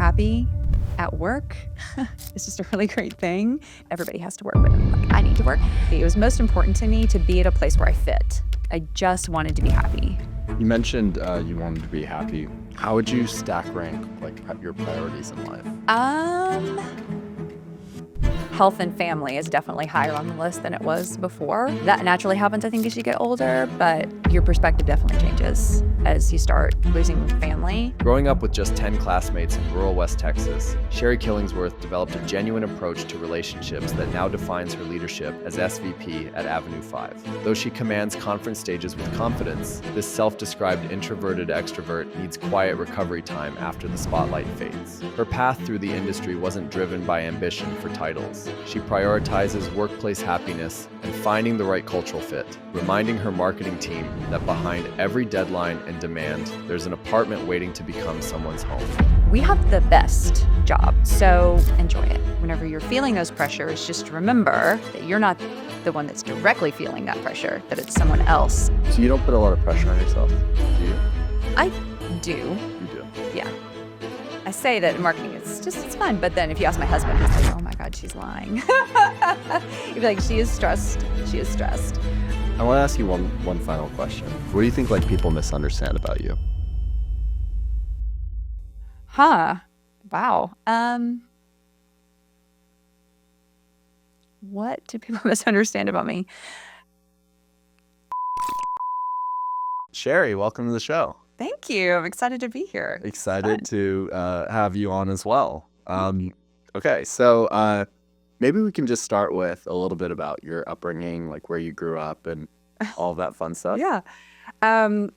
happy at work is just a really great thing. Everybody has to work, but I need to work. It was most important to me to be at a place where I fit. I just wanted to be happy. You mentioned you wanted to be happy. How would you stack rank your priorities in life? Health and family is definitely higher on the list than it was before. That naturally happens, I think, as you get older, but your perspective definitely changes as you start losing family. Growing up with just 10 classmates in rural West Texas, Sheri Killingsworth developed a genuine approach to relationships that now defines her leadership as SVP at Avenue 5. Though she commands conference stages with confidence, this self-described introverted extrovert needs quiet recovery time after the spotlight fades. Her path through the industry wasn't driven by ambition for titles. She prioritizes workplace happiness and finding the right cultural fit, reminding her marketing team that behind every deadline and demand, there's an apartment waiting to become someone's home. We have the best job, so enjoy it. Whenever you're feeling those pressures, just remember that you're not the one that's directly feeling that pressure, that it's someone else. So you don't put a lot of pressure on yourself, do you? I do. You do? Yeah. I say that marketing it's fun, but then if you ask my husband, he's like, oh my God, she's lying. He'd be like, she is stressed. She is stressed. I want to ask you one final question. What do you think people misunderstand about you? Wow. What do people misunderstand about me? Sheri, welcome to the show. Thank you. I'm excited to be here. Excited to have you on as well. Okay, so maybe we can just start with a little bit about your upbringing, where you grew up and all of that fun stuff. Yeah. I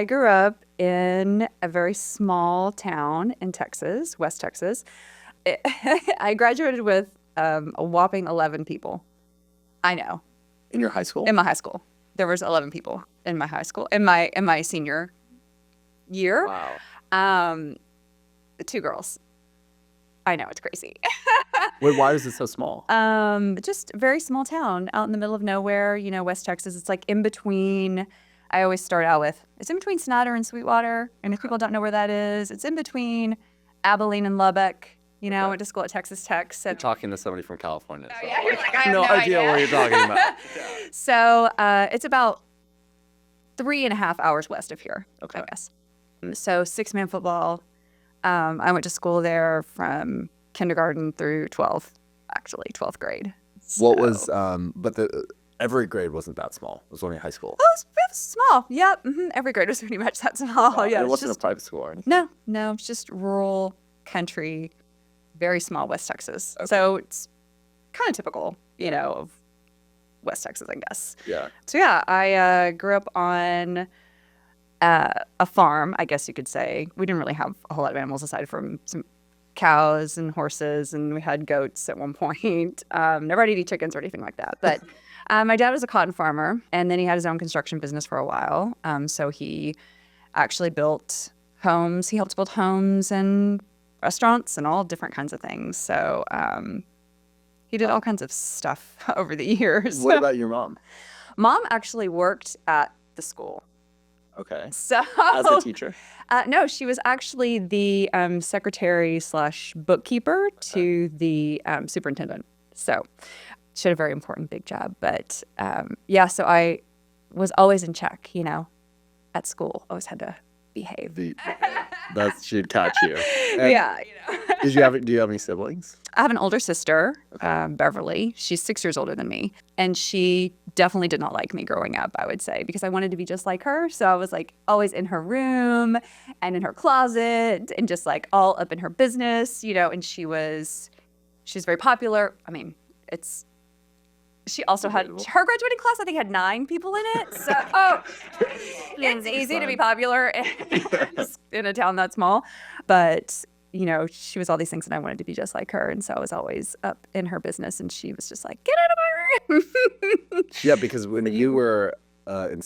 grew up in a very small town in Texas, West Texas. I graduated with a whopping 11 people. I know. In your high school? In my high school. There was 11 people in my high school, in my senior year. Wow. 2 girls. I know, it's crazy. Wait, why is it so small? Just a very small town out in the middle of nowhere, West Texas. It's in between. I always start out with, it's in between Snyder and Sweetwater. And if people don't know where that is, it's in between Abilene and Lubbock. I went to school at Texas Tech. So. You're talking to somebody from California. Oh, so yeah, you're like, I have no idea what you're talking about. Yeah. So it's about 3.5 hours west of here, Okay. I guess. So 6-man football. I went to school there from kindergarten through 12th grade. What was, every grade wasn't that small. It was only high school. It was small. Yep. Every grade was pretty much that small. Yeah. It wasn't a private school or anything? No. It's just rural country, very small West Texas. Okay. So it's kind of typical, of West Texas, I guess. Yeah. So yeah, I grew up on a farm, I guess you could say. We didn't really have a whole lot of animals aside from some cows and horses, and we had goats at one point. Never had any chickens or anything like that. But my dad was a cotton farmer, and then he had his own construction business for a while. So he actually built homes. He helped build homes and restaurants and all different kinds of things. So he did all kinds of stuff over the years. What about your mom? Mom actually worked at the school. Okay. So As a teacher? No, she was actually the secretary/bookkeeper to the superintendent. So she had a very important big job. But so I was always in check, at school. Always had to behave. She'd catch you. Yeah. Do you have any siblings? I have an older sister, Beverly. She's 6 years older than me. And she definitely did not like me growing up, I would say, because I wanted to be just like her. So I was always in her room and in her closet and just all up in her business, and she's very popular. I mean, she also had her graduating class, I think, had 9 people in it. So, it's easy to be popular in a town that small. But, she was all these things and I wanted to be just like her. And so I was always up in her business and she was just like, get out of my room. Yeah, because when you were in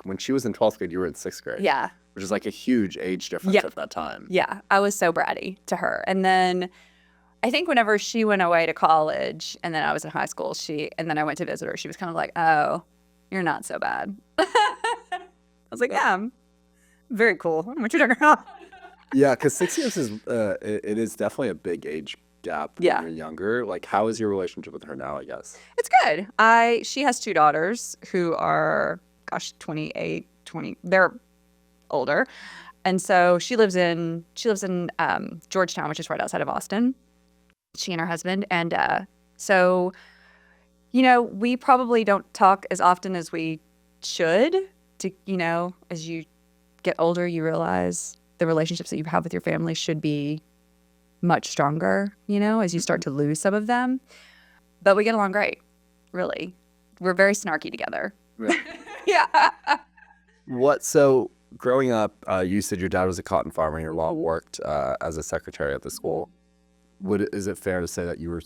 when she was in 12th grade, you were in 6th grade. Yeah. Which is a huge age difference at that time. Yeah. I was so bratty to her. And then I think whenever she went away to college and then I was in high school, and then I went to visit her, she was kind of like, oh, you're not so bad. I was like, yeah, I'm very cool. What you talking about? Yeah, because 6 years is it is definitely a big age gap when Yeah. you're younger. Like, how is your relationship with her now, I guess? It's good. She has two daughters who are, gosh, 28, 20. They're older. And so she lives in Georgetown, which is right outside of Austin. She and her husband. And so, we probably don't talk as often as we should. As you get older, you realize the relationships that you have with your family should be much stronger, as you start to lose some of them. But we get along great, really. We're very snarky together. Right. Yeah. So growing up, you said your dad was a cotton farmer and your mom worked as a secretary at the school. Is it fair to say that you were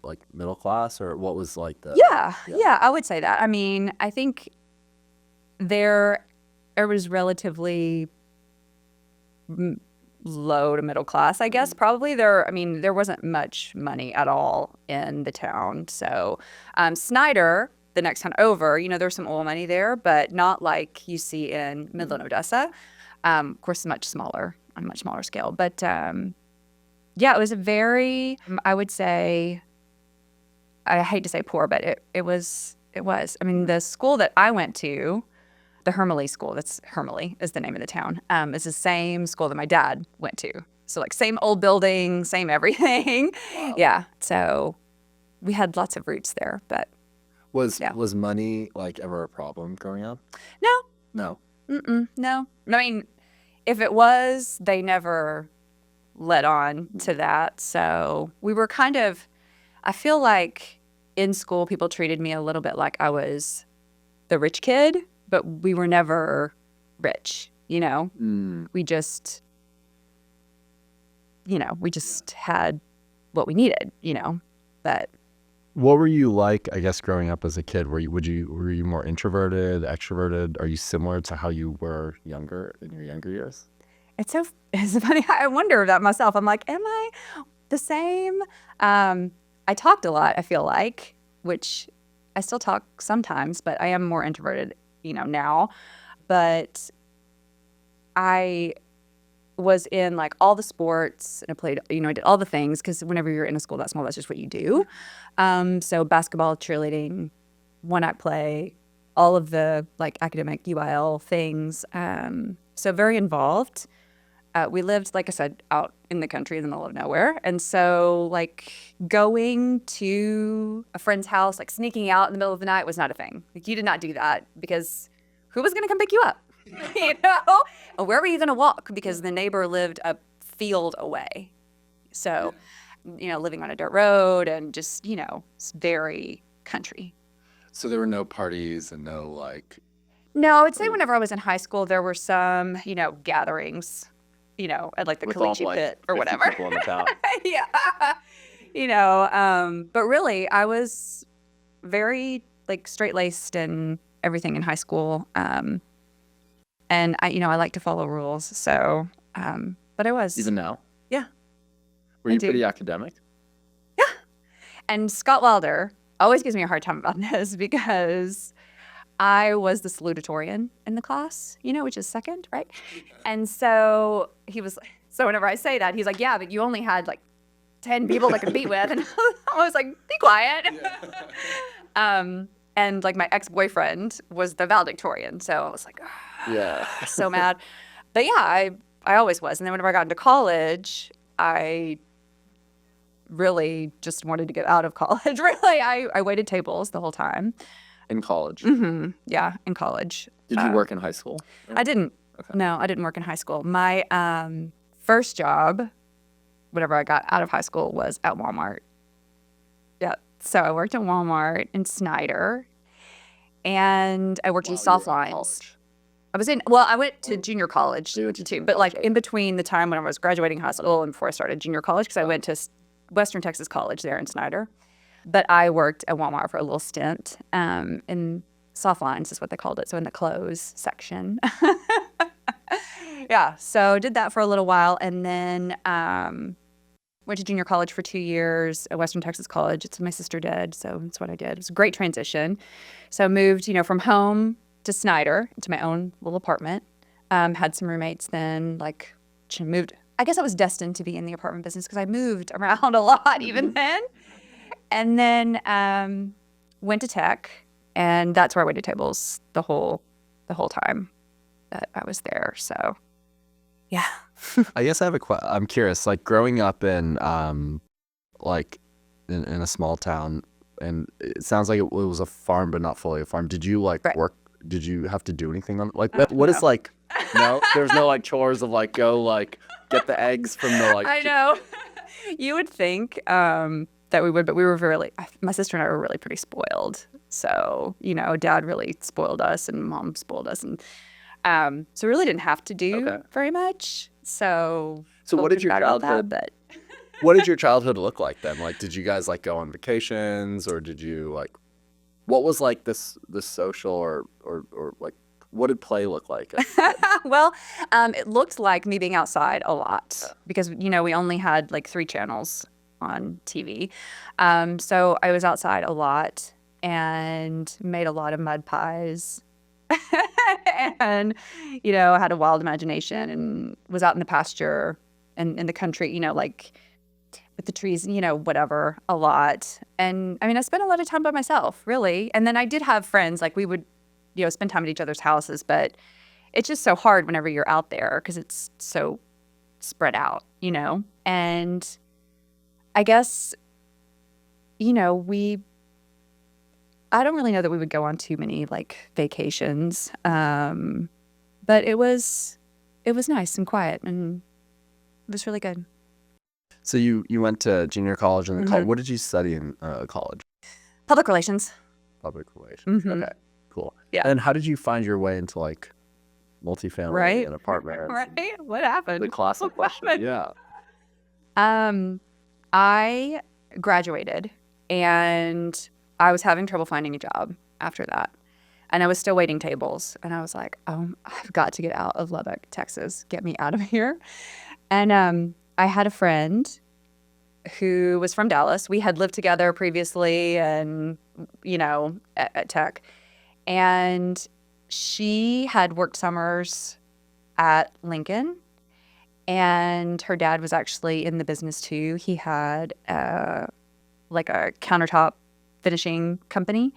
like middle class, or what was like the? Yeah, I would say that. I mean, I think it was relatively low to middle class, I guess. Probably there wasn't much money at all in the town. So Snyder, the next town over, there's some oil money there, but not like you see in Midland, Odessa. Of course, much smaller, on a much smaller scale. But yeah, it was a very, I would say, I hate to say poor, but it was. I mean, the school that I went to, the Hermely School, that's Hermely is the name of the town, is the same school that my dad went to. So like same old building, same everything. Wow. Yeah. So we had lots of roots there, but Was yeah. money like ever a problem growing up? No. No. No. I mean, if it was, they never led on to that. So we were I feel like in school, people treated me a little bit like I was the rich kid, but we were never rich, We just, we just had what we needed, but. What were you like, I guess, growing up as a kid? Were you more introverted, extroverted? Are you similar to how you were in your younger years? It's funny. I wonder that myself. I'm like, am I the same? I talked a lot, I feel like, which I still talk sometimes, but I am more introverted, now. But I was in like all the sports and I played, I did all the things because whenever you're in a school that small, that's just what you do. So basketball, cheerleading, one-act play, all of the like academic UIL things. So very involved. We lived, like I said, out in the country in the middle of nowhere. And so like going to a friend's house, like sneaking out in the middle of the night was not a thing. Like you did not do that because who was going to come pick you up? And where were you going to walk? Because the neighbor lived a field away. So, living on a dirt road and just, it's very country. So there were no parties and no like. No, I would say whenever I was in high school, there were some, gatherings, at like the Caliche pit or whatever. People in the town. Yeah. But really I was very like straight-laced and everything in high school. And I like to follow rules. So, but I was. Even now? Yeah. Were you pretty academic? Yeah. And Scott Wilder always gives me a hard time about this because I was the salutatorian in the class, which is second, right? And so so whenever I say that, he's like, yeah, but you only had like 10 people to compete with. And I was like, be quiet. Yeah. And like my ex-boyfriend was the valedictorian. So I was like, yeah, so mad. But yeah, I always was. And then whenever I got into college, I really just wanted to get out of college. Really, I waited tables the whole time. In college? Mm-hmm. Yeah, in college. Did you work in high school? I didn't. Okay. No, I didn't work in high school. My first job, whenever I got out of high school, was at Walmart. Yeah. So I worked at Walmart in Snyder, and I worked in soft lines. I went to junior college too, but like in between the time when I was graduating high school and before I started junior college, because I went to Western Texas College there in Snyder. But I worked at Walmart for a little stint in soft lines is what they called it. So in the clothes section. Yeah. So did that for a little while and then went to junior college for 2 years at Western Texas College. It's what my sister did. So that's what I did. It was a great transition. So moved, from home to Snyder into my own little apartment. Had some roommates then, like college and moved. I guess I was destined to be in the apartment business because I moved around a lot even then. And then went to tech, and that's where I waited tables the whole time that I was there. So, yeah. I guess I have I'm curious, like growing up in like in a small town, and it sounds like it was a farm but not fully a farm. Did you like Right. work? Did you have to do anything on like what is No. like no? There's no like chores of like go like get the eggs from the like I know. You would think that we would, but we were my sister and I were really pretty spoiled. So, dad really spoiled us and mom spoiled us. And so we really didn't have to do very much. So what did your bad about that, childhood but what did your childhood look like then? Like, did you guys like go on vacations, or did you like, what was like this social or like, what did play look like? well, it looked like me being outside a lot because, we only had like 3 channels on TV. So I was outside a lot and made a lot of mud pies and, had a wild imagination and was out in the pasture and in the country, like with the trees, whatever, a lot. And I mean, I spent a lot of time by myself, really. And then I did have friends, like we would, spend time at each other's houses, but it's just so hard whenever you're out there because it's so spread out, And I guess, I don't really know that we would go on too many like vacations, but it was nice and quiet and it was really good. So you went to junior college and then college. What did you study in college? Public relations. Public relations. Mhm. Okay, cool. Yeah. And how did you find your way into like multifamily Right. and apartments? Right? What happened? The classic What question. happened? Yeah. I graduated and I was having trouble finding a job after that. And I was still waiting tables. And I was like, I've got to get out of Lubbock, Texas. Get me out of here. And I had a friend who was from Dallas. We had lived together previously and, at Tech. And she had worked summers at Lincoln. And her dad was actually in the business too. He had like a countertop finishing company.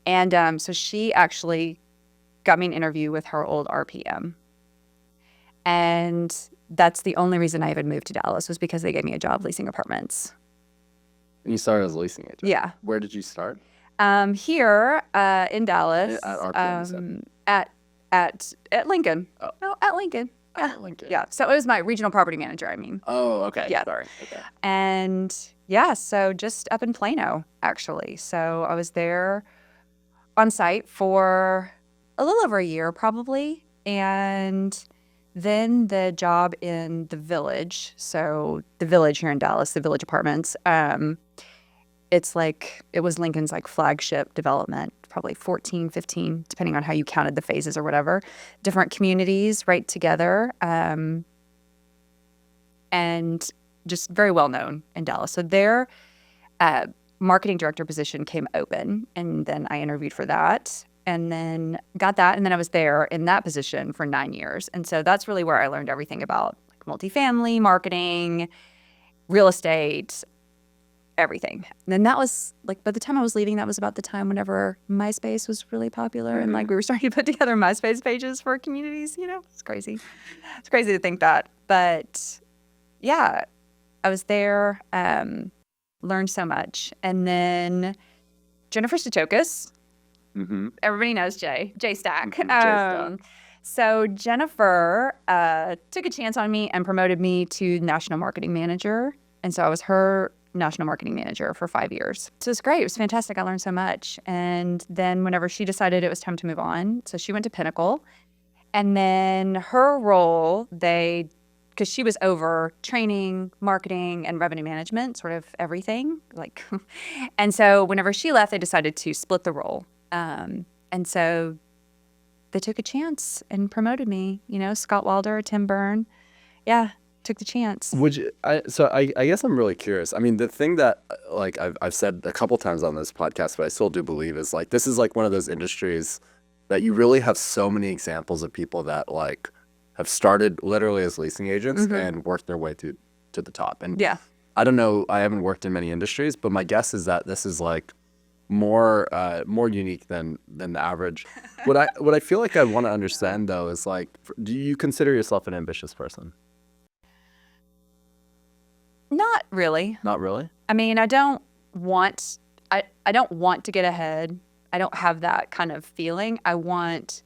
And so she actually got me an interview with her old RPM. And that's the only reason I even moved to Dallas was because they gave me a job leasing apartments. And you started as a leasing agent. Yeah. Where did you start? Here in Dallas. At RPM, you said? At Lincoln. Oh. No, at Lincoln. At Lincoln. Yeah. So it was my regional property manager, I mean. Oh, okay. Yeah. Sorry. Okay. And yeah, so just up in Plano, actually. So I was there on site for a little over a year, probably. And then the job in the Village, so the Village here in Dallas, the Village Apartments, it's like, it was Lincoln's like flagship development, probably 14, 15, depending on how you counted the phases or whatever, different communities right together, and just very well known in Dallas. So their marketing director position came open, and then I interviewed for that and then got that. And then I was there in that position for 9 years. And so that's really where I learned everything about like multifamily, marketing, real estate, everything. And then that was like, by the time I was leaving, that was about the time whenever MySpace was really popular. And like we were starting to put together MySpace pages for communities, it's crazy. It's crazy to think that. But yeah, I was there, learned so much. And then Jennifer Stachokas, everybody knows Jay Stack. Stack. So Jennifer took a chance on me and promoted me to national marketing manager. And so I was her national marketing manager for 5 years. So it's great. It was fantastic. I learned so much. And then whenever she decided it was time to move on, so she went to Pinnacle. And then her role, because she was over training, marketing, and revenue management, sort of everything. And so whenever she left, they decided to split the role. And so they took a chance and promoted me. Scott Wilder, Tim Byrne. Yeah, took the chance. I guess I'm really curious. I mean, the thing that like I've said a couple times on this podcast, but I still do believe is like this is like one of those industries that you really have so many examples of people that like have started literally as leasing agents Mm-hmm. and worked their way to the top. And Yeah. I don't know, I haven't worked in many industries, but my guess is that this is like more unique than the average. What I feel like I want to understand though is like, do you consider yourself an ambitious person? Not really. Not really. I mean, I don't want to get ahead. I don't have that kind of feeling. I want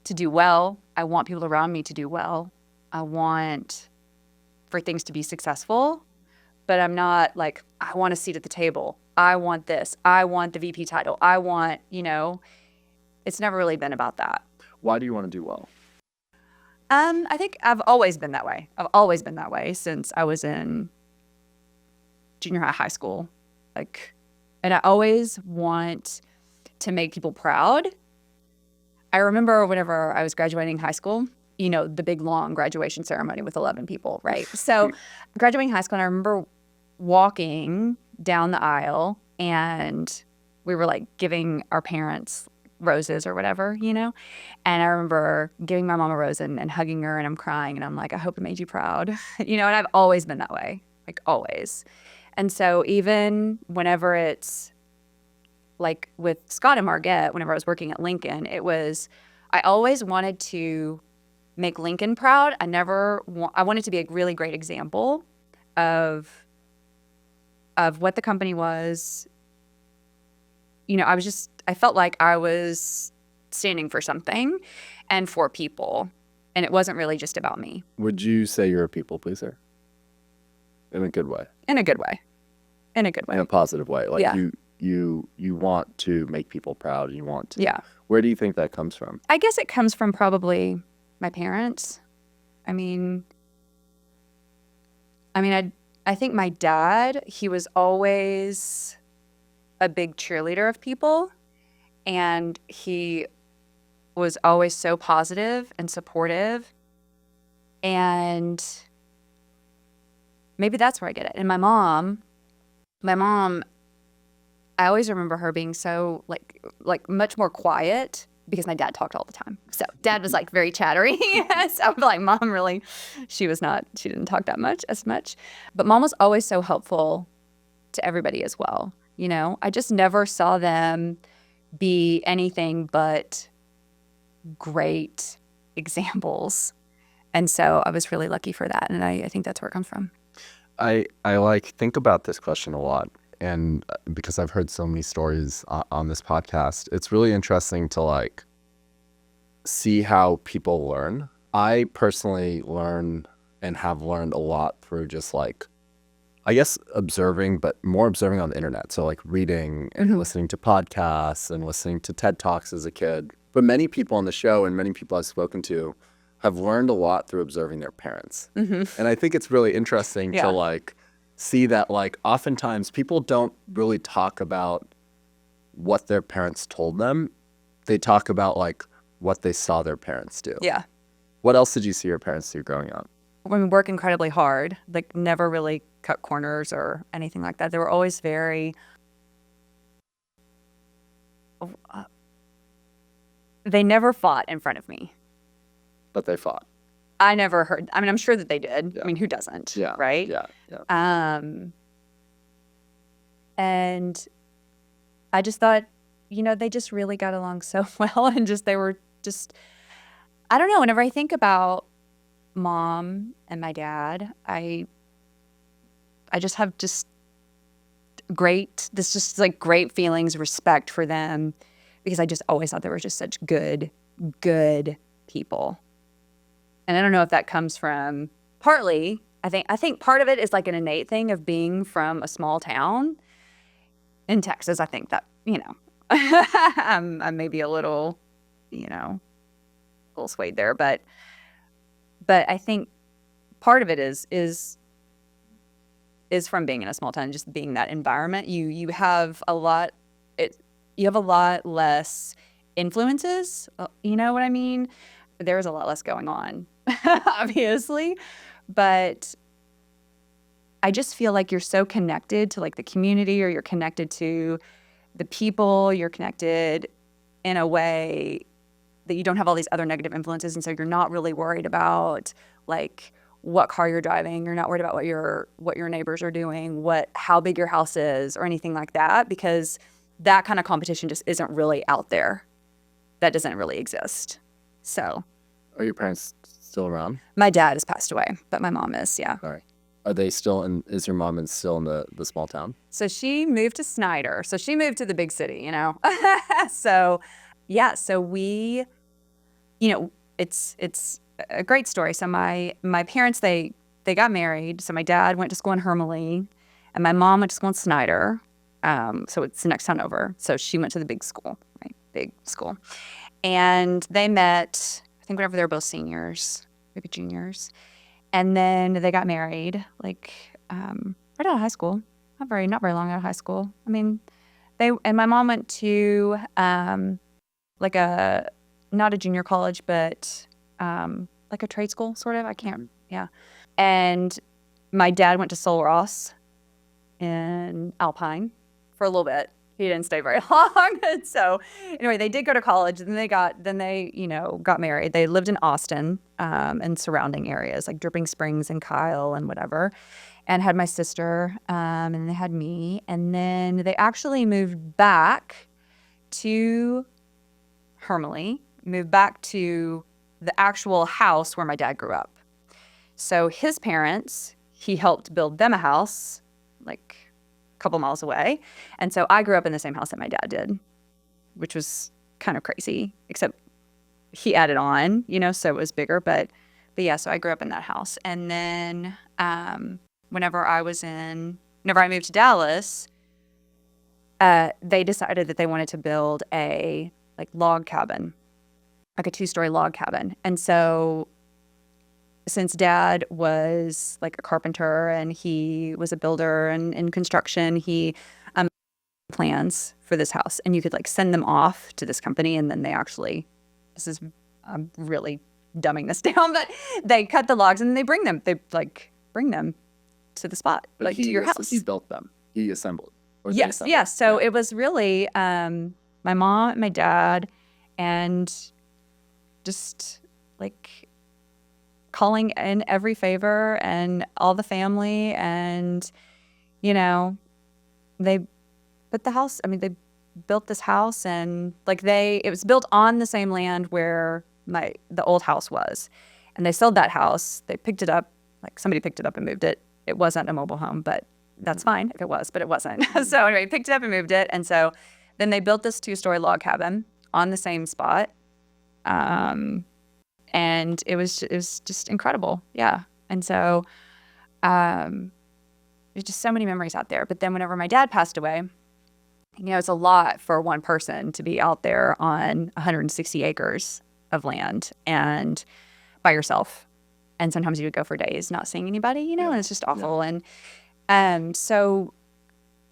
to do well. I want people around me to do well. I want for things to be successful, but I'm not like, I want a seat at the table. I want this. I want the VP title. I want, it's never really been about that. Why do you want to do well? I think I've always been that way. I've always been that way since I was in junior high school. And I always want to make people proud. I remember whenever I was graduating high school, the big long graduation ceremony with 11 people, right? So graduating high school, and I remember walking down the aisle and we were like giving our parents roses or whatever, and I remember giving my mom a rose and hugging her, and I'm crying and I'm like, I hope it made you proud, and I've always been that way, like always. And so even whenever it's like with Scott and Margette, whenever I was working at Lincoln, I always wanted to make Lincoln proud. I wanted to be a really great example of what the company was. I felt like I was standing for something and for people, and it wasn't really just about me. Would you say you're a people pleaser? In a good way? In a good way. In a good way. In a positive way. Like Yeah. you want to make people proud. You want to. Yeah. Where do you think that comes from? I guess it comes from probably my parents. I think my dad, he was always a big cheerleader of people, and he was always so positive and supportive, and maybe that's where I get it. And my mom, I always remember her being so like much more quiet because my dad talked all the time. So dad was like very chattery. So I'm like, mom really, she didn't talk as much. But mom was always so helpful to everybody as well. I just never saw them be anything but great examples. And so I was really lucky for that. And I think that's where it comes from. I think about this question a lot. And because I've heard so many stories on this podcast, it's really interesting to see how people learn. I personally learn and have learned a lot through just I guess observing, but more observing on the internet. So reading and listening to podcasts and listening to TED Talks as a kid. But many people on the show and many people I've spoken to have learned a lot through observing their parents. And I think it's really interesting to see that oftentimes people don't really talk about what their parents told them. They talk about what they saw their parents do. Yeah. What else did you see your parents do growing up? Women work incredibly hard, never really cut corners or anything like that. They were always very, they never fought in front of me. But they fought. I never heard, I'm sure that they did. Yeah. I mean, who doesn't? Yeah. Right? Yeah. And I just thought, they just really got along so well, and they were just, I don't know, whenever I think about mom and my dad, I just have great feelings, respect for them, because I just always thought they were just such good people. And I don't know if that comes from partly, I think part of it is an innate thing of being from a small town in Texas. I think that, I'm maybe a little swayed there, but I think part of it is from being in a small town, just being that environment. You have a lot less influences. You know what I mean? There's a lot less going on, obviously, but I just feel like you're so connected to the community, or you're connected to the people, you're connected in a way that you don't have all these other negative influences. And so you're not really worried about like what car you're driving. You're not worried about what your neighbors are doing, how big your house is or anything like that, because that kind of competition just isn't really out there. That doesn't really exist. So. Are your parents still around? My dad has passed away, but my mom is, yeah. All right. Are they still is your mom still in the small town? So she moved to Snyder. So she moved to the big city, you know? So yeah, so we, you know, it's a great story. So my parents, they got married. So my dad went to school in Hermely and my mom went to school in Snyder. So it's the next town over. So she went to the big school, right? Big school. And they met, I think whenever they were both seniors, maybe juniors. And then they got married, like right out of high school. Not very long out of high school. I mean, and my mom went to like not a junior college, but like a trade school, sort of. I can't, yeah. And my dad went to Sol Ross in Alpine for a little bit. He didn't stay very long. And so anyway, they did go to college, and then they got married. They lived in Austin and surrounding areas like Dripping Springs and Kyle and whatever, and had my sister, and they had me. And then they actually moved back to Hermely, moved back to the actual house where my dad grew up. So his parents, he helped build them a house, like couple miles away. And so I grew up in the same house that my dad did, which was kind of crazy, except he added on, so it was bigger. But yeah, so I grew up in that house. And then whenever I moved to Dallas, they decided that they wanted to build a log cabin, like a 2-story log cabin. And so since dad was like a carpenter and he was a builder and in construction, he plans for this house, and you could send them off to this company, and then I'm really dumbing this down, but they cut the logs and they bring them to the spot, to your house. He built them. He assembled. Yes. So it was really my mom and my dad, and just calling in every favor and all the family, and they put the house. I mean, they built this house, and it was built on the same land where the old house was, and they sold that house. They picked it up, somebody picked it up and moved it. It wasn't a mobile home, but that's fine if it was, but it wasn't. So anyway, picked it up and moved it, and so then they built this 2-story log cabin on the same spot. And it was just incredible. Yeah. And so there's just so many memories out there. But then whenever my dad passed away, it's a lot for one person to be out there on 160 acres of land and by yourself. And sometimes you would go for days not seeing anybody, and it's just awful. Yeah. And so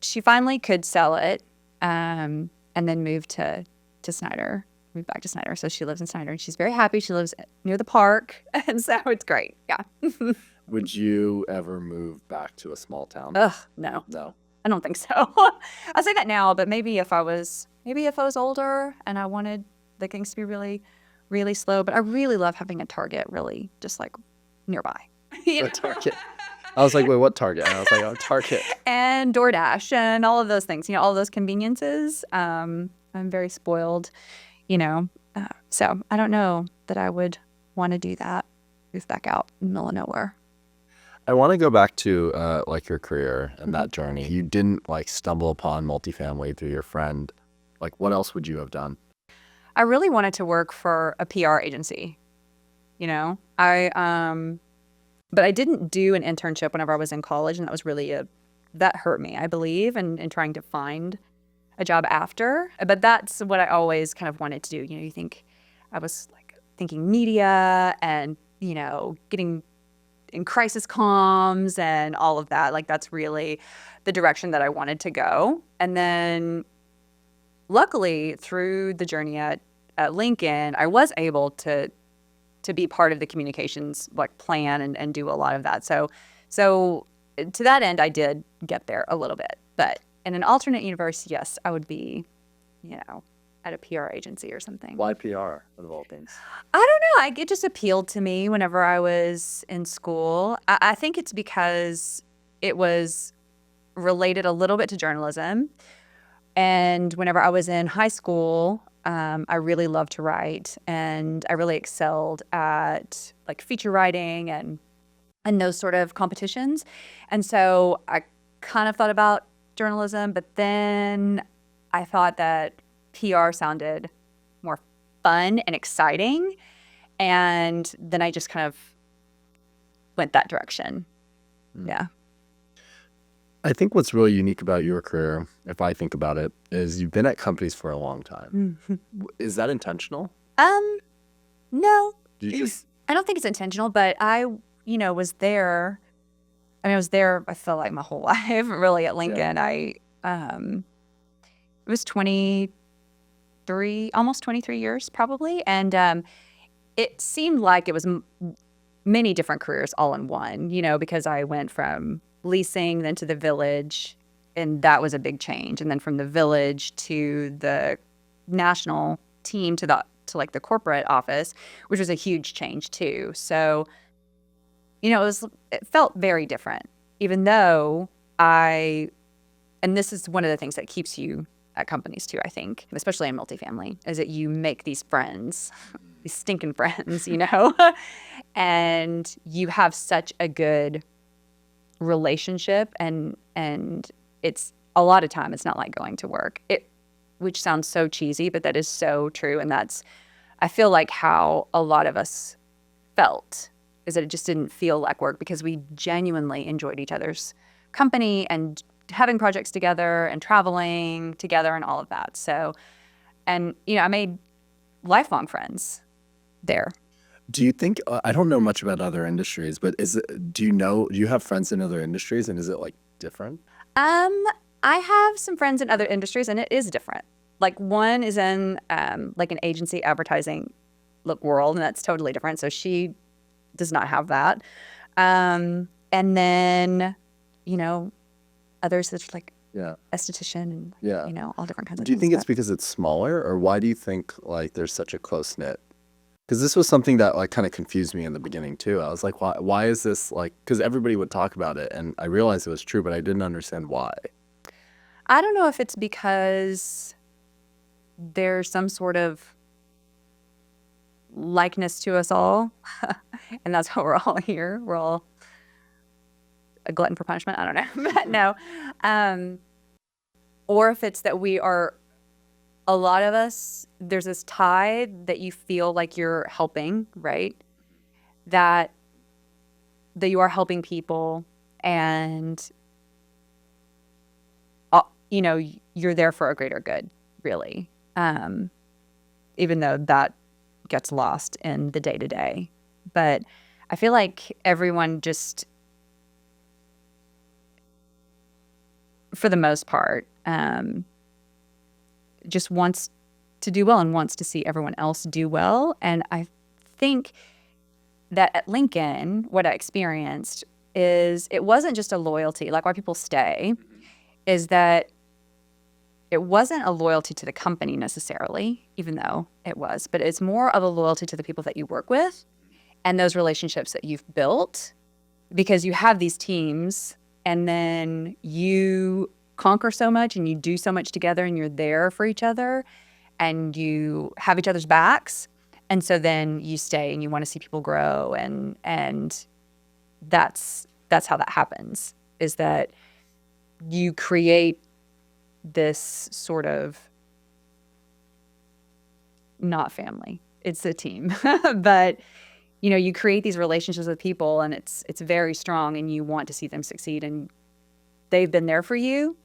she finally could sell it and then moved to Snyder. Moved back to Snyder. So she lives in Snyder, and she's very happy. She lives near the park, and so it's great. Yeah. Would you ever move back to a small town? No. No. I don't think so. I say that now, but maybe if I was older and I wanted the things to be really, really slow. But I really love having a Target really just nearby. A Target. I was like, wait, what Target? And I was like, oh, Target. And DoorDash and all of those things, all of those conveniences. I'm very spoiled. So I don't know that I would want to do that, move back out in the middle of nowhere. I want to go back to your career and that journey. You didn't stumble upon multifamily through your friend. What else would you have done? I really wanted to work for a PR agency. But I didn't do an internship whenever I was in college, and that was really that hurt me, I believe, in trying to find a job after. But that's what I always kind of wanted to do. You think I was thinking media and, getting in crisis comms and all of that. That's really the direction that I wanted to go. And then luckily through the journey at Lincoln, I was able to be part of the communications plan and do a lot of that. So to that end, I did get there a little bit, but in an alternate universe, yes, I would be, at a PR agency or something. Why PR of all things? I don't know. It just appealed to me whenever I was in school. I think it's because it was related a little bit to journalism. And whenever I was in high school, I really loved to write, and I really excelled at like feature writing and those sort of competitions. And so I kind of thought about journalism, but then I thought that PR sounded more fun and exciting. And then I just kind of went that direction. Yeah. I think what's really unique about your career, if I think about it, is you've been at companies for a long time. Is that intentional? No, Do you just I don't think it's intentional, but I was there. I mean, I was there, I felt like my whole life, really, at Lincoln. It was 23, almost 23 years probably. And it seemed like it was many different careers all in one, because I went from leasing then to the Village, and that was a big change. And then from the Village to the national team to like the corporate office, which was a huge change too. So, it felt very different, even though and this is one of the things that keeps you at companies too, I think, especially in multifamily, is that you make these friends, these stinking friends, and you have such a good relationship, and it's a lot of time it's not like going to work, which sounds so cheesy, but that is so true. And that's, I feel like, how a lot of us felt, is that it just didn't feel like work because we genuinely enjoyed each other's company and having projects together and traveling together and all of that. So, and I made lifelong friends there. Do you think, I don't know much about other industries, but do you have friends in other industries, and is it like different? I have some friends in other industries, and it is different. Like, one is in like an agency advertising world, and that's totally different. So she does not have that. And then, others that's like esthetician and all different kinds of things. Do you think it's because it's smaller, or why do you think like there's such a close knit? Because this was something that like kind of confused me in the beginning too. I was like, why is this like, because everybody would talk about it, and I realized it was true, but I didn't understand why. I don't know if it's because there's some sort of likeness to us all, and that's how we're all here. We're all a glutton for punishment. I don't know, but no. Or if it's that a lot of us, there's this tide that you feel like you're helping, right? That you are helping people, and you're there for a greater good, really. Even though that gets lost in the day-to-day. But I feel like everyone just, for the most part, just wants to do well and wants to see everyone else do well. And I think that at Lincoln, what I experienced is it wasn't just a loyalty, like why people stay, is that it wasn't a loyalty to the company necessarily, even though it was, but it's more of a loyalty to the people that you work with and those relationships that you've built, because you have these teams and then you conquer so much and you do so much together and you're there for each other and you have each other's backs. And so then you stay and you want to see people grow, and that's how that happens, is that you create this sort of, not family, it's a team, but you create these relationships with people, and it's very strong, and you want to see them succeed, and they've been there for you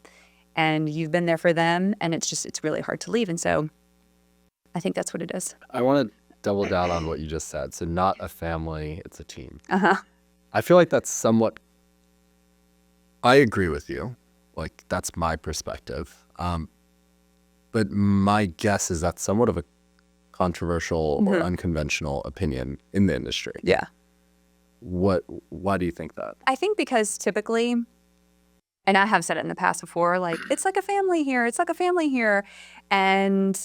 and you've been there for them, and it's really hard to leave. And so I think that's what it is. I want to double down on what you just said. So not a family, it's a team. Uh-huh. I feel like that's somewhat, I agree with you. Like, that's my perspective. But my guess is that's somewhat of a controversial or unconventional opinion in the industry. Yeah. Why do you think that? I think because typically, and I have said it in the past before, like, it's like a family here, it's like a family here. And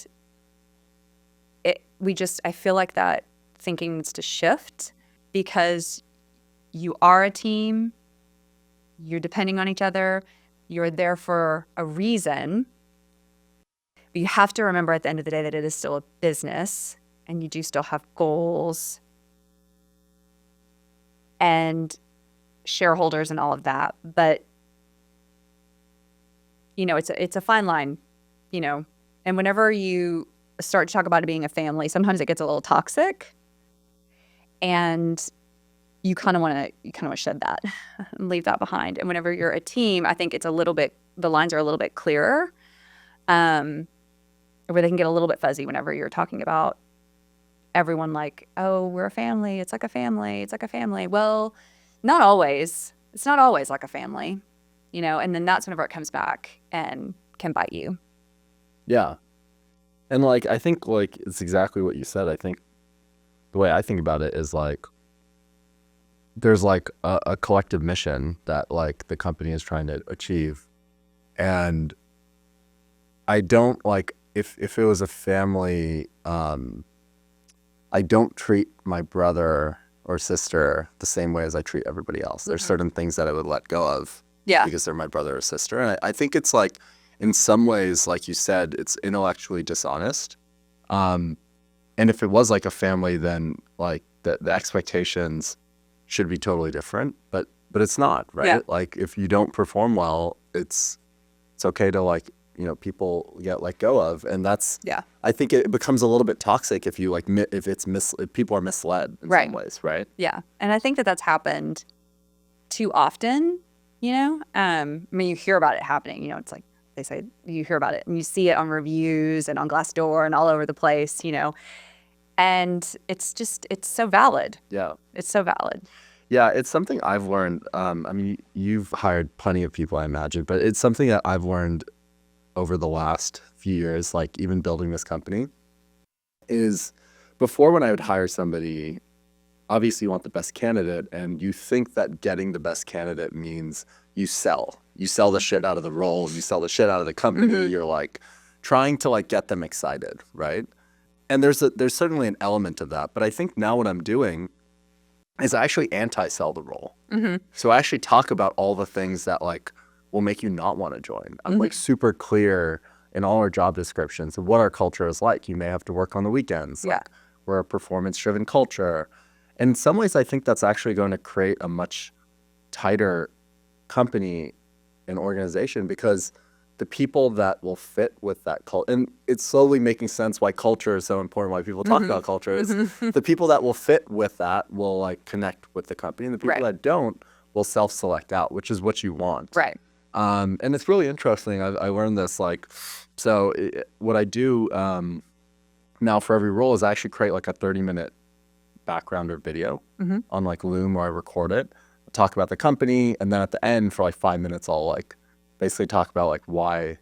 I feel like that thinking needs to shift, because you are a team, you're depending on each other, you're there for a reason. But you have to remember at the end of the day that it is still a business, and you do still have goals and shareholders and all of that. But, it's a fine line, and whenever you start to talk about it being a family, sometimes it gets a little toxic, and you kind of want to shed that and leave that behind. And whenever you're a team, I think the lines are a little bit clearer, where they can get a little bit fuzzy whenever you're talking about everyone like, oh, we're a family. It's like a family. It's like a family. Well, not always. It's not always like a family, and then that's whenever it comes back and can bite you. Yeah. And like, I think like it's exactly what you said. I think the way I think about it is like, there's like a collective mission that like the company is trying to achieve. And I don't like, if it was a family, I don't treat my brother or sister the same way as I treat everybody else. There's certain things that I would let go of because they're my brother or sister. And I think it's like, in some ways, like you said, it's intellectually dishonest. And if it was like a family, then like the expectations should be totally different, but it's not, right? Yeah. Like if you don't perform well, it's okay to like, people get let go of. And that's, I think it becomes a little bit toxic if you like, if people are misled in some ways, right? Yeah. And I think that that's happened too often, I mean, you hear about it happening, it's like they say, you hear about it and you see it on reviews and on Glassdoor and all over the place, and it's so valid. Yeah. It's so valid. Yeah, it's something I've learned. I mean, you've hired plenty of people, I imagine, but it's something that I've learned over the last few years, like even building this company, is before when I would hire somebody, obviously you want the best candidate, and you think that getting the best candidate means you sell the shit out of the role, you sell the shit out of the company. You're like trying to like get them excited, right? And there's certainly an element of that. But I think now what I'm doing is I actually anti-sell the role. So I actually talk about all the things that like will make you not want to join. I'm like super clear in all our job descriptions of what our culture is like. You may have to work on the weekends. Yeah. Like, we're a performance-driven culture. And in some ways, I think that's actually going to create a much tighter company and organization, because the people that will fit with that culture, and it's slowly making sense why culture is so important, why people talk about culture, is the people that will fit with that will like connect with the company, and the people that don't will self-select out, which is what you want. Right. And it's really interesting. I learned this, like, so what I do now for every role is I actually create like a 30-minute background or video on like Loom, where I record it, talk about the company, and then at the end for like 5 minutes, I'll like basically talk about like why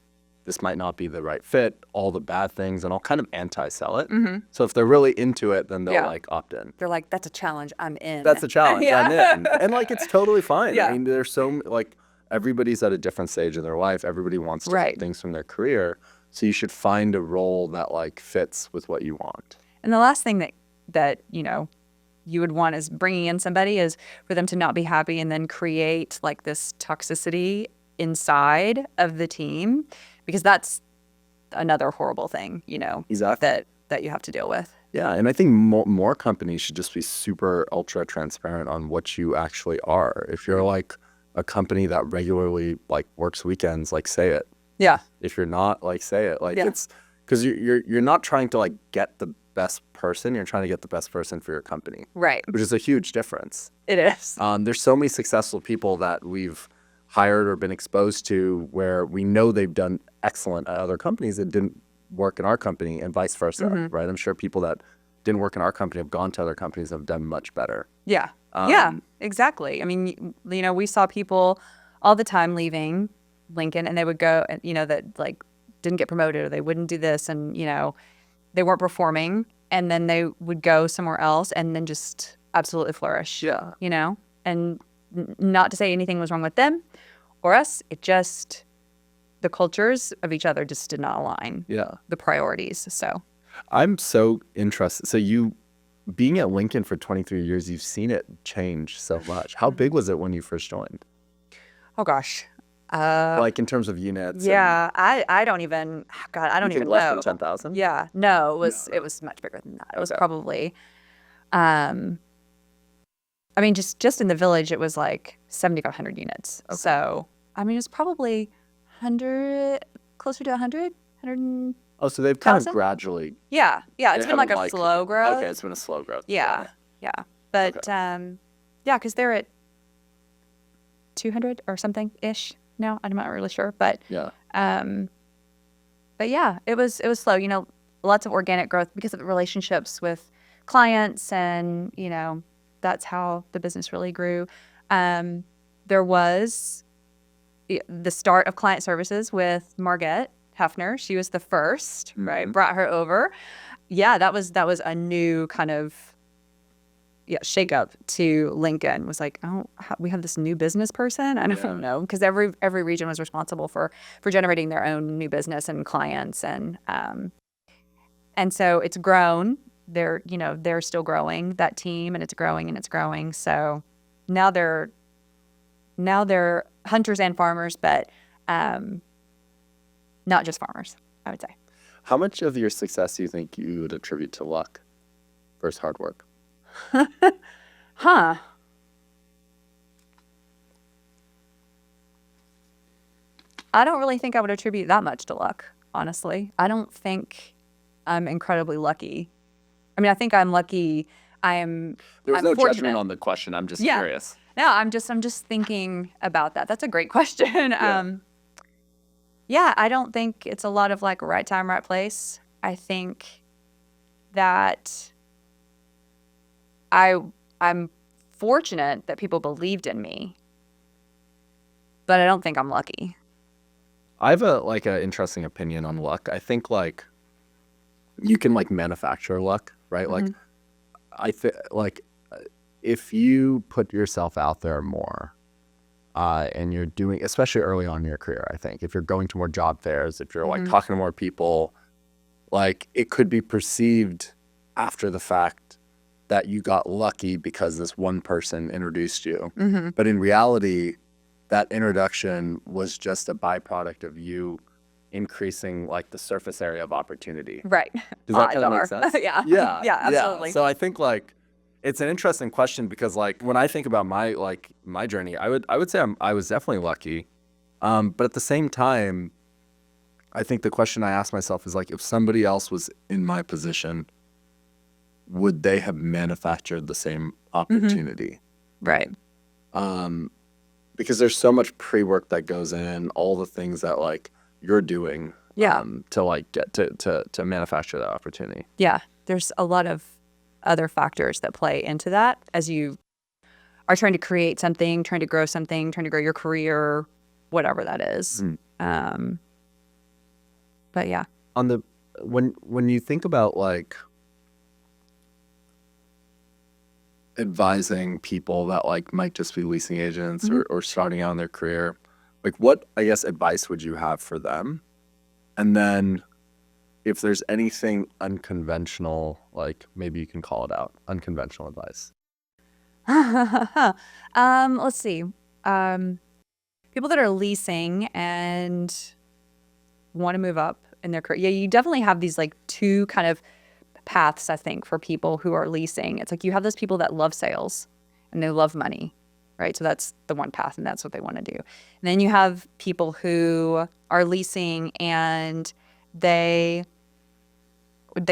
this might not be the right fit, all the bad things, and I'll kind of anti-sell it. So if they're really into it, then they'll like opt in. They're like, that's a challenge, I'm in. That's a challenge, I'm in. And like, it's totally fine. Yeah. I mean, there's so like, everybody's at a different stage in their life. Everybody wants different things from their career. So you should find a role that like fits with what you want. And the last thing that you would want is bringing in somebody is for them to not be happy and then create like this toxicity inside of the team, because that's another horrible thing, Exactly. that you have to deal with. Yeah, and I think more companies should just be super ultra transparent on what you actually are. If you're like a company that regularly like works weekends, like say it. Yeah. If you're not, like say it. Like it's because you're not trying to like get the best person, you're trying to get the best person for your company. Right. Which is a huge difference. It is. There's so many successful people that we've hired or been exposed to where we know they've done excellent at other companies that didn't work in our company, and vice versa, right? I'm sure people that didn't work in our company have gone to other companies and have done much better. Yeah. Yeah, exactly. I mean, we saw people all the time leaving Lincoln, and they would go, that like didn't get promoted, or they wouldn't do this, and, they weren't performing, and then they would go somewhere else and then just absolutely flourish. Yeah. And not to say anything was wrong with them or us, it just, the cultures of each other just did not align. Yeah. The priorities. So I'm so interested. So you being at Lincoln for 23 years, you've seen it change so much. How big was it when you first joined? Oh gosh. Like in terms of units? Yeah, I don't even, God, I don't even Less know. than 10,000? Yeah, no, it was much bigger than that. It was Okay. probably, um, I mean, just in the village, it was like 7,500 units. Okay. So, I mean, it's probably 100, closer to 100, 100. Oh, so they've kind of 1,000? gradually. Yeah, They it's been like haven't, a slow growth. Okay, it's been a slow growth. Yeah, yeah. But, yeah, because they're at 200 or something ish now. I'm not really sure, but Yeah. but yeah, it was slow. You know, lots of organic growth because of the relationships with clients, and you know, that's how the business really grew. There was the start of client services with Margette Hefner. She was the first, right? Brought her over. Yeah, that was a new kind of shake up to Lincoln. Was like, oh, we have this new business person. I don't know, because every region was responsible for generating their own new business and clients, and so it's grown. They're still growing, that team, and it's growing and it's growing. So now they're hunters and farmers, but not just farmers, I would say. How much of your success do you think you would attribute to luck versus hard work? Huh. I don't really think I would attribute that much to luck, honestly. I don't think I'm incredibly lucky. I mean, I think I'm lucky. There was no fortunate. judgment on the question. I'm just curious. No, I'm just thinking about that. That's a great question. Yeah, I don't think it's a lot of like right time, right place. I think that I'm fortunate that people believed in me, but I don't think I'm lucky. I have a interesting opinion on luck. I think like you can like manufacture luck, right? Like I think like if you put yourself out there more, and you're doing, especially early on in your career, I think if you're going to more job fairs, if you're like talking to more people, like it could be perceived after the fact that you got lucky because this one person introduced you. But in reality, that introduction was just a byproduct of you increasing like the surface area of opportunity. Right. Does that kind of make sense? Yeah, absolutely. So I think like it's an interesting question because like when I think about my journey, I would say I was definitely lucky. But at the same time, I think the question I ask myself is like, if somebody else was in my position, would they have manufactured the same opportunity? Right. Because there's so much pre-work that goes in, all the things that like you're doing to like get to manufacture that opportunity. Yeah. There's a lot of other factors that play into that as you are trying to create something, trying to grow something, trying to grow your career, whatever that is. But yeah. On the when you think about like advising people that like might just be leasing agents or starting out in their career, like what I guess advice would you have for them? And then if there's anything unconventional, like maybe you can call it out, unconventional advice. Let's see. People that are leasing and want to move up in their career. Yeah, you definitely have these like two kind of paths, I think, for people who are leasing. It's like you have those people that love sales and they love money, right? So that's the one path and that's what they want to do. And then you have people who are leasing and they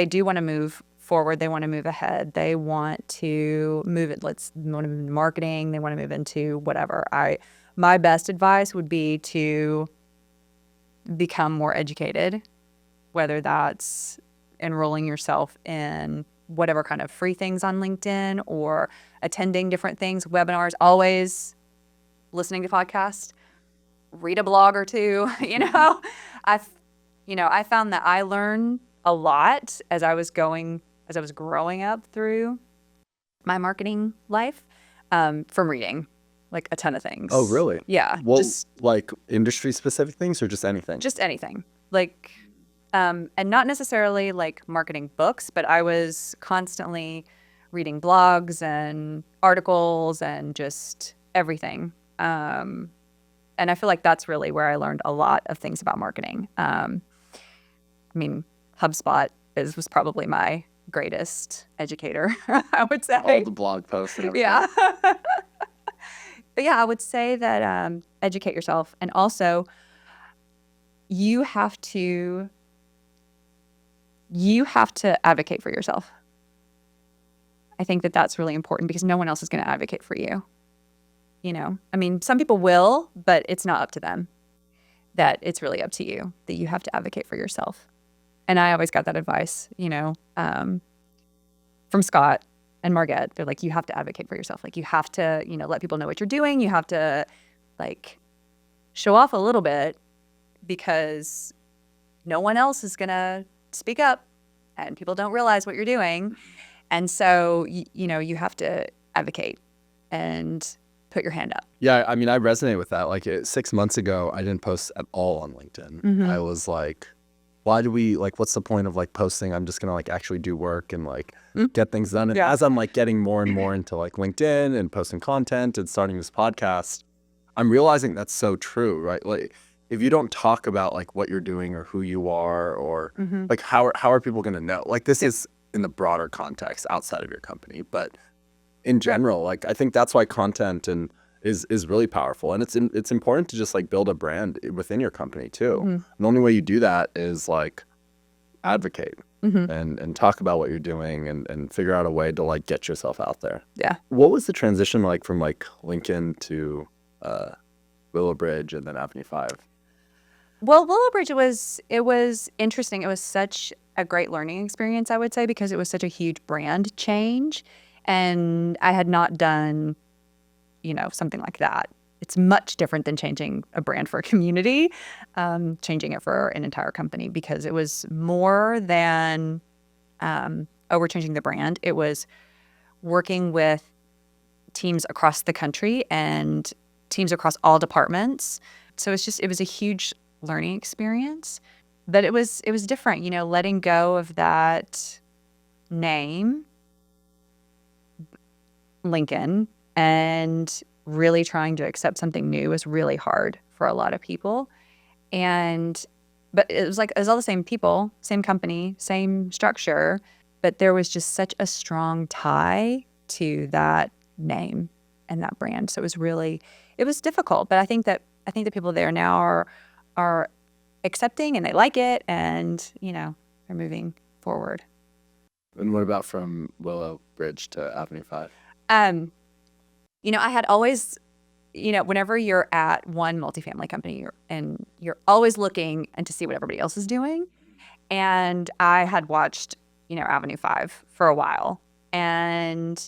do want to move forward. They want to move ahead. They want to move it. Want to move into marketing. They want to move into whatever. My best advice would be to become more educated, whether that's enrolling yourself in whatever kind of free things on LinkedIn or attending different things, webinars, always listening to podcasts, read a blog or two. I found that I learned a lot as I was growing up through my marketing life, from reading like a ton of things. Oh, really? Yeah. Well, like industry specific things or just anything? Just anything. Like And not necessarily like marketing books, but I was constantly reading blogs and articles and just everything. And I feel like that's really where I learned a lot of things about marketing. I mean, HubSpot was probably my greatest educator, I would say. All the blog posts and everything. Yeah. But yeah, I would say that educate yourself. And also, you have to advocate for yourself. I think that that's really important because no one else is going to advocate for you. You know, I mean, some people will, but it's not up to them. That it's really up to you, that you have to advocate for yourself. And I always got that advice, you know, from Scott and Margette. They're like, you have to advocate for yourself. Like, you have to, you know, let people know what you're doing. You have to, like, show off a little bit because no one else is going to speak up and people don't realize what you're doing. And so, you know, you have to advocate and put your hand up. Yeah, I mean, I resonate with that. Like 6 months ago, I didn't post at all on LinkedIn. I was like, why do we, like, what's the point of like posting? I'm just going to like actually do work and like get things done. And as I'm like getting more and more into like LinkedIn and posting content and starting this podcast, I'm realizing that's so true, right? Like, if you don't talk about like what you're doing or who you are or like how are people going to know? Like, this is in the broader context outside of your company, but in general, like, I think that's why content is really powerful, and it's important to just like build a brand within your company too. And the only way you do that is like advocate and talk about what you're doing and figure out a way to like get yourself out there. Yeah. What was the transition like from like Lincoln to Willowbridge and then Avenue 5? Well, Willowbridge, it was interesting. It was such a great learning experience, I would say, because it was such a huge brand change. And I had not done, you know, something like that. It's much different than changing a brand for a community, changing it for an entire company, because it was more than, we're changing the brand. It was working with teams across the country and teams across all departments. So it was a huge learning experience, but it was different, you know, letting go of that name, Lincoln, and really trying to accept something new was really hard for a lot of people. But it was all the same people, same company, same structure, but there was just such a strong tie to that name and that brand. So it was difficult, but I think that people there now are accepting and they like it, and, you know, they're moving forward. And what about from Willowbridge to Avenue 5? You know, I had always, you know, whenever you're at one multifamily company and you're always looking and to see what everybody else is doing. And I had watched, you know, Avenue 5 for a while, and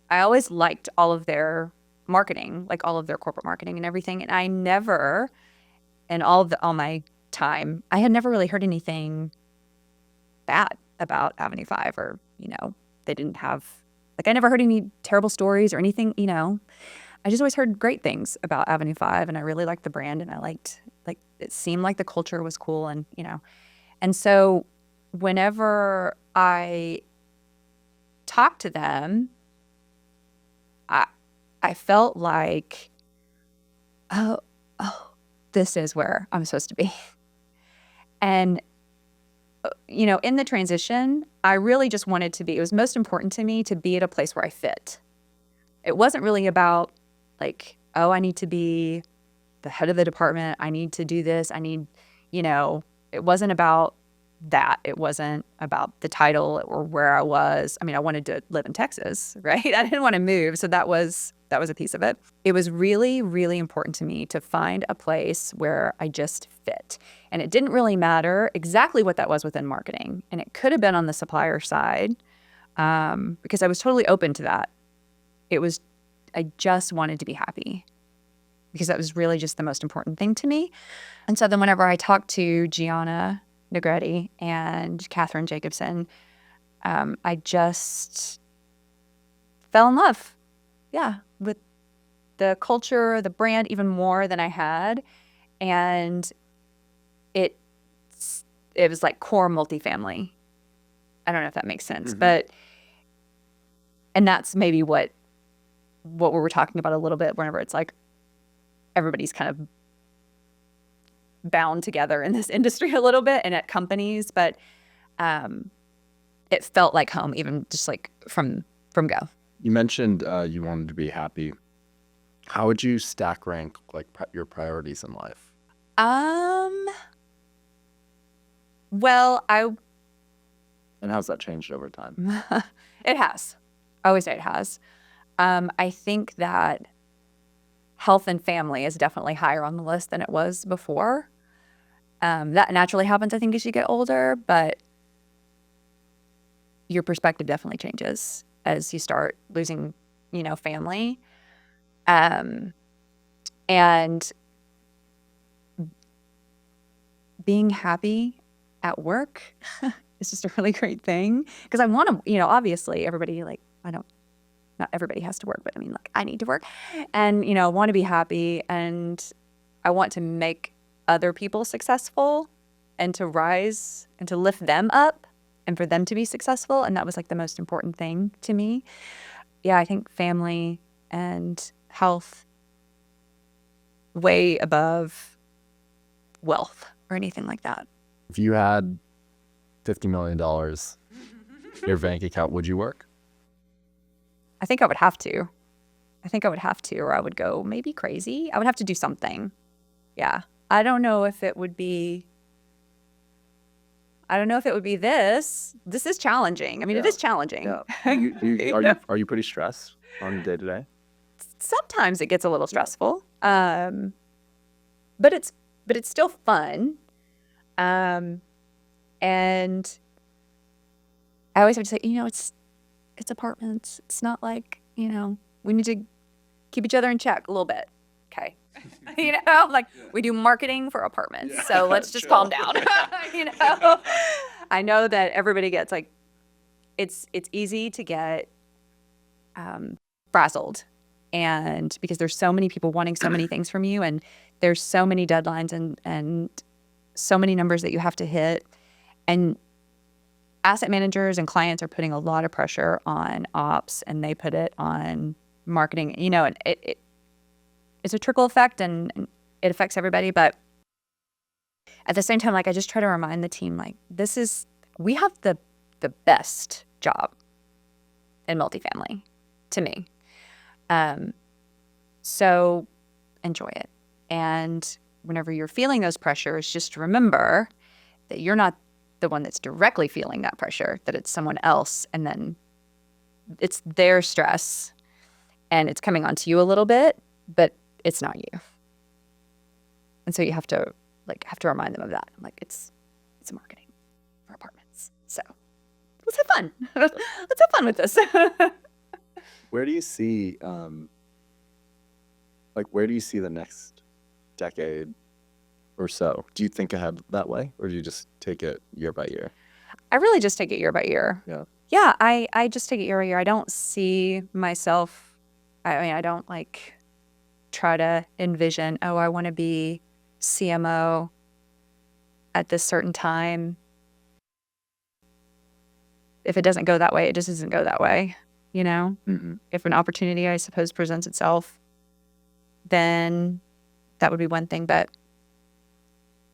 I always liked all of their marketing, like all of their corporate marketing and everything. And I never, in all my time, I had never really heard anything bad about Avenue 5, or, you know, they didn't have, like, I never heard any terrible stories or anything, you know. I just always heard great things about Avenue 5, and I really liked the brand, and I liked, like, it seemed like the culture was cool, and, you know. And so whenever I talked to them, I felt like, oh, this is where I'm supposed to be. And, you know, in the transition, I really just wanted to be, it was most important to me to be at a place where I fit. It wasn't really about like, oh, I need to be the head of the department. I need to do this. I need, you know, it wasn't about that. It wasn't about the title or where I was. I mean, I wanted to live in Texas, right? I didn't want to move. So that was a piece of it. It was really, really important to me to find a place where I just fit. And it didn't really matter exactly what that was within marketing. And it could have been on the supplier side, because I was totally open to that. I just wanted to be happy, because that was really just the most important thing to me. And so then whenever I talked to Gianna Negretti and Catherine Jacobson, I just fell in love, with the culture, the brand, even more than I had. And it was like core multifamily. I don't know if that makes sense, and that's maybe what we were talking about a little bit whenever it's like everybody's kind of bound together in this industry a little bit and at companies, but it felt like home even just like from go. You mentioned you wanted to be happy. How would you stack rank like your priorities in life? Well, And how's that changed over time? it has. I always say it has. I think that health and family is definitely higher on the list than it was before. That naturally happens, I think, as you get older, but your perspective definitely changes as you start losing, family. And being happy at work is just a really great thing because I want to, obviously everybody not everybody has to work, but I mean, like I need to work and, I want to be happy and I want to make other people successful and to rise and to lift them up and for them to be successful. And that was like the most important thing to me. Yeah, I think family and health way above wealth or anything like that. If you had $50 million in your bank account, would you work? I think I would have to. Or I would go maybe crazy. I would have to do something. Yeah. I don't know if it would be this. This is challenging. I mean, It is challenging. Yeah. Are you pretty stressed on day to day? Sometimes it gets a little stressful. But it's still fun. And I always have to say, it's apartments. It's not like, we need to keep each other in check a little bit. Okay. We do marketing for apartments. So let's just calm down. I know that everybody gets like, it's easy to get frazzled. And because there's so many people wanting so many things from you and there's so many deadlines and so many numbers that you have to hit. And asset managers and clients are putting a lot of pressure on ops and they put it on marketing, and it's a trickle effect and it affects everybody. But at the same time, like I just try to remind the team, like we have the best job in multifamily to me. So enjoy it. And whenever you're feeling those pressures, just remember that you're not the one that's directly feeling that pressure, that it's someone else. And then it's their stress and it's coming onto you a little bit, but it's not you. And so you have to remind them of that. I'm like, it's marketing for apartments. So let's have fun. Let's have fun with this. Where do you see, the next decade or so? Do you think ahead that way, or do you just take it year by year? I really just take it year by year. Yeah. Yeah, I just take it year by year. I don't see myself, I don't like try to envision, I want to be CMO at this certain time. If it doesn't go that way, it just doesn't go that way, Mm-hmm. If an opportunity, I suppose, presents itself, then that would be one thing. But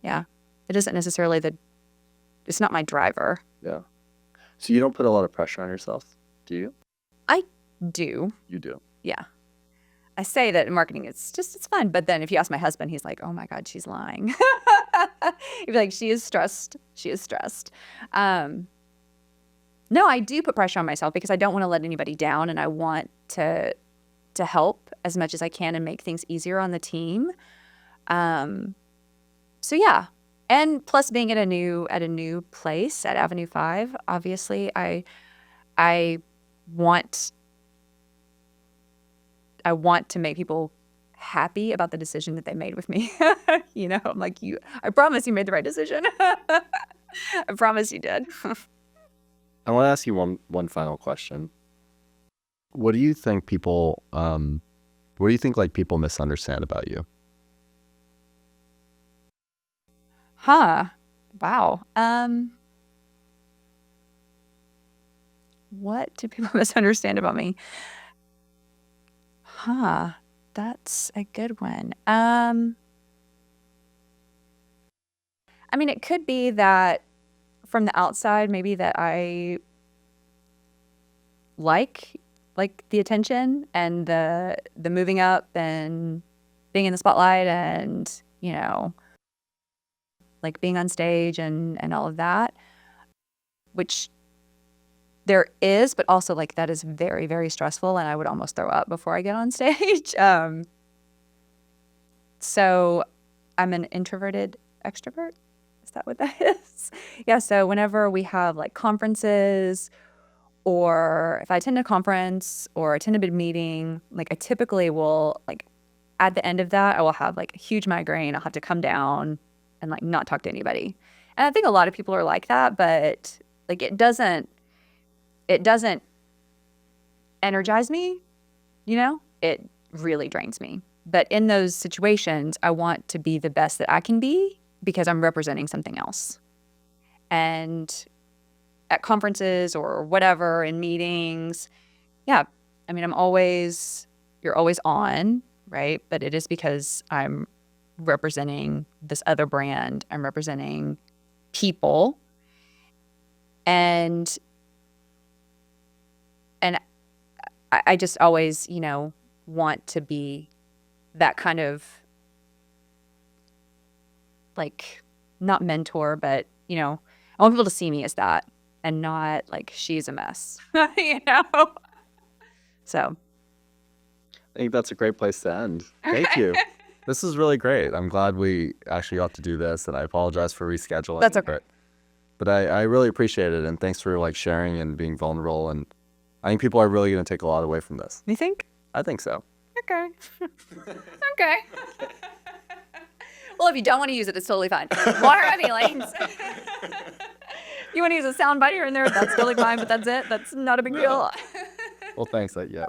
yeah, it isn't necessarily it's not my driver. Yeah. So you don't put a lot of pressure on yourself, do you? I do. You do. Yeah. I say that in marketing, it's fun. But then if you ask my husband, he's like, oh my God, she's lying. He'd be like, she is stressed. No, I do put pressure on myself because I don't want to let anybody down and I want to help as much as I can and make things easier on the team. So yeah. And plus being at a new place at Avenue 5, obviously I want to make people happy about the decision that they made with me. I'm like, I promise you made the right decision. I promise you did. I want to ask you one final question. What do you think people people misunderstand about you? Wow. What do people misunderstand about me? That's a good one. I mean, it could be that from the outside, maybe that I like the attention and the moving up and being in the spotlight and, like being on stage and all of that, which there is, but also like that is very, very stressful and I would almost throw up before I get on stage. So I'm an introverted extrovert. Is that what that is? Yeah. So whenever we have like conferences or if I attend a conference or attend a big meeting, like I typically will like at the end of that, I will have like a huge migraine. I'll have to come down and like not talk to anybody. And I think a lot of people are like that, but like it doesn't energize me, it really drains me. But in those situations, I want to be the best that I can be because I'm representing something else. And at conferences or whatever, in meetings, yeah, I mean, you're always on, right? But it is because I'm representing this other brand. I'm representing people. And I just always, want to be that kind of like, not mentor, but, I want people to see me as that and not like she's a mess, So. I think that's a great place to end. Thank you. This is really great. I'm glad we actually got to do this, and I apologize for rescheduling. That's okay. But I really appreciate it, and thanks for like sharing and being vulnerable. And I think people are really going to take a lot away from this. You think? I think so. Okay. Okay. Well, if you don't want to use it, it's totally fine. What are my feelings? You want to use a sound bite here and there, that's totally fine, but that's it. That's not a big deal. Well, thanks. Yeah.